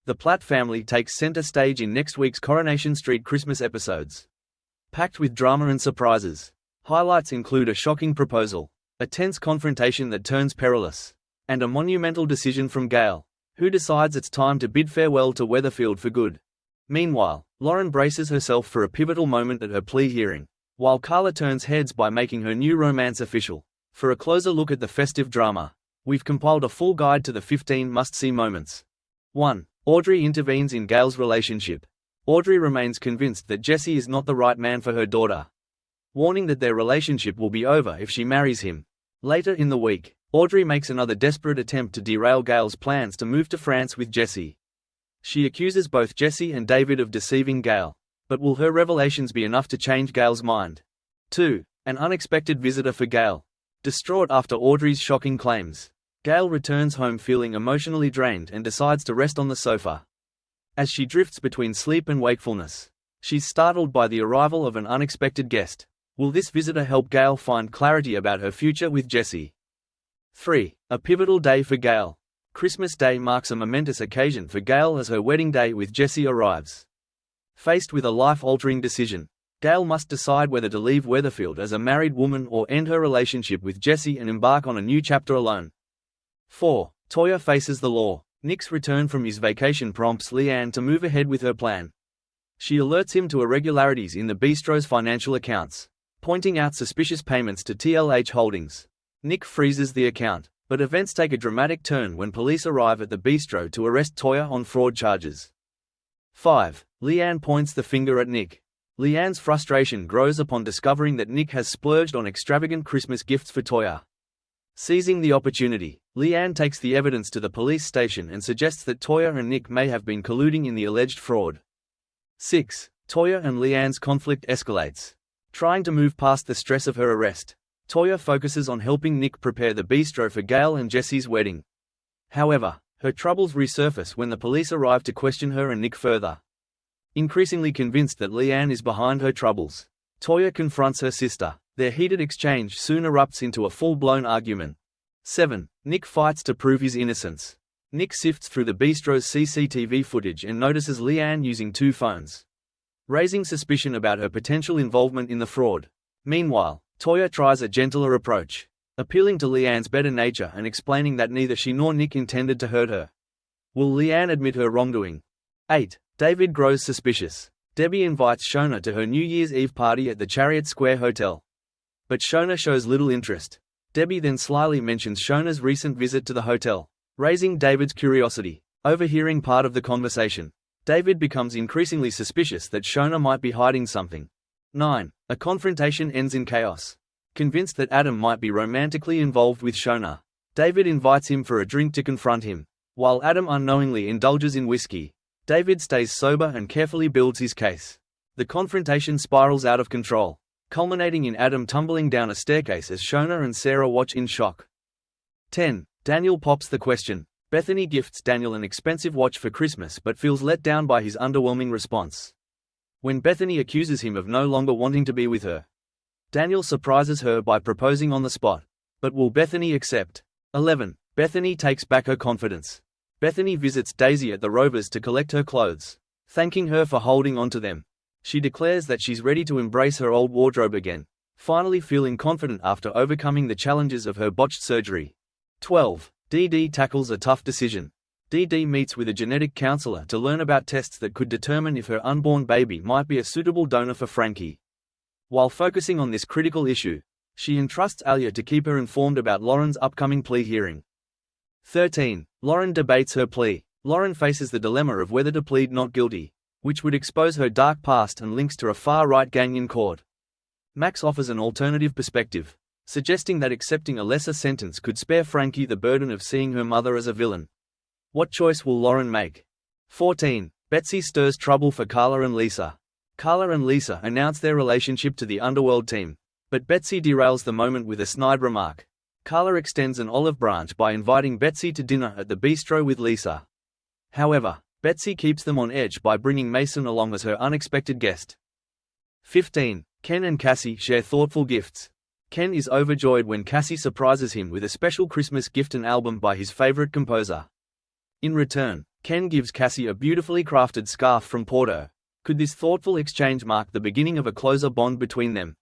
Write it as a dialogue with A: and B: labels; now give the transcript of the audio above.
A: The Platt family takes center stage in next week's Coronation Street Christmas episodes. Packed with drama and surprises. Highlights include a shocking proposal, a tense confrontation that turns perilous, and a monumental decision from Gail, who decides it's time to bid farewell to Weatherfield for good. Meanwhile, Lauren braces herself for a pivotal moment at her plea hearing, while Carla turns heads by making her new romance official. For a closer look at the festive drama, we've compiled a full guide to the 15 must-see moments. 1. Audrey intervenes in Gail's relationship. Audrey remains convinced that Jesse is not the right man for her daughter, warning that their relationship will be over if she marries him. Later in the week, Audrey makes another desperate attempt to derail Gail's plans to move to France with Jesse. She accuses both Jesse and David of deceiving Gail, but will her revelations be enough to change Gail's mind? 2. An unexpected visitor for Gail. Distraught after Audrey's shocking claims, Gail returns home feeling emotionally drained and decides to rest on the sofa. As she drifts between sleep and wakefulness, she's startled by the arrival of an unexpected guest. Will this visitor help Gail find clarity about her future with Jesse? 3. A pivotal day for Gail. Christmas Day marks a momentous occasion for Gail as her wedding day with Jesse arrives. Faced with a life-altering decision, Gail must decide whether to leave Weatherfield as a married woman or end her relationship with Jesse and embark on a new chapter alone. 4. Toya faces the law. Nick's return from his vacation prompts Leanne to move ahead with her plan. She alerts him to irregularities in the bistro's financial accounts, pointing out suspicious payments to TLH Holdings. Nick freezes the account, but events take a dramatic turn when police arrive at the bistro to arrest Toya on fraud charges. 5. Leanne points the finger at Nick. Leanne's frustration grows upon discovering that Nick has splurged on extravagant Christmas gifts for Toya. Seizing the opportunity, Leanne takes the evidence to the police station and suggests that Toya and Nick may have been colluding in the alleged fraud. 6. Toya and Leanne's conflict escalates. Trying to move past the stress of her arrest, Toya focuses on helping Nick prepare the bistro for Gail and Jesse's wedding. However, her troubles resurface when the police arrive to question her and Nick further. Increasingly convinced that Leanne is behind her troubles, Toya confronts her sister. Their heated exchange soon erupts into a full-blown argument. 7. Nick fights to prove his innocence. Nick sifts through the bistro's CCTV footage and notices Leanne using 2 phones, raising suspicion about her potential involvement in the fraud. Meanwhile, Toya tries a gentler approach, appealing to Leanne's better nature and explaining that neither she nor Nick intended to hurt her. Will Leanne admit her wrongdoing? 8. David grows suspicious. Debbie invites Shona to her New Year's Eve party at the Chariot Square Hotel, but Shona shows little interest. Debbie then slyly mentions Shona's recent visit to the hotel, raising David's curiosity. Overhearing part of the conversation, David becomes increasingly suspicious that Shona might be hiding something. 9. A confrontation ends in chaos. Convinced that Adam might be romantically involved with Shona, David invites him for a drink to confront him. While Adam unknowingly indulges in whiskey, David stays sober and carefully builds his case. The confrontation spirals out of control, culminating in Adam tumbling down a staircase as Shona and Sarah watch in shock. 10. Daniel pops the question. Bethany gifts Daniel an expensive watch for Christmas but feels let down by his underwhelming response. When Bethany accuses him of no longer wanting to be with her, Daniel surprises her by proposing on the spot. But will Bethany accept? 11. Bethany takes back her confidence. Bethany visits Daisy at the Rovers to collect her clothes, thanking her for holding on to them. She declares that she's ready to embrace her old wardrobe again, finally feeling confident after overcoming the challenges of her botched surgery. 12. Dee Dee tackles a tough decision. Dee Dee meets with a genetic counselor to learn about tests that could determine if her unborn baby might be a suitable donor for Frankie. While focusing on this critical issue, she entrusts Alia to keep her informed about Lauren's upcoming plea hearing. 13. Lauren debates her plea. Lauren faces the dilemma of whether to plead not guilty, which would expose her dark past and links to a far-right gang in court. Max offers an alternative perspective, suggesting that accepting a lesser sentence could spare Frankie the burden of seeing her mother as a villain. What choice will Lauren make? 14. Betsy stirs trouble for Carla and Lisa. Carla and Lisa announce their relationship to the Underworld team, but Betsy derails the moment with a snide remark. Carla extends an olive branch by inviting Betsy to dinner at the bistro with Lisa. However, Betsy keeps them on edge by bringing Mason along as her unexpected guest. 15. Ken and Cassie share thoughtful gifts. Ken is overjoyed when Cassie surprises him with a special Christmas gift, an album by his favorite composer. In return, Ken gives Cassie a beautifully crafted scarf from Porto. Could this thoughtful exchange mark the beginning of a closer bond between them?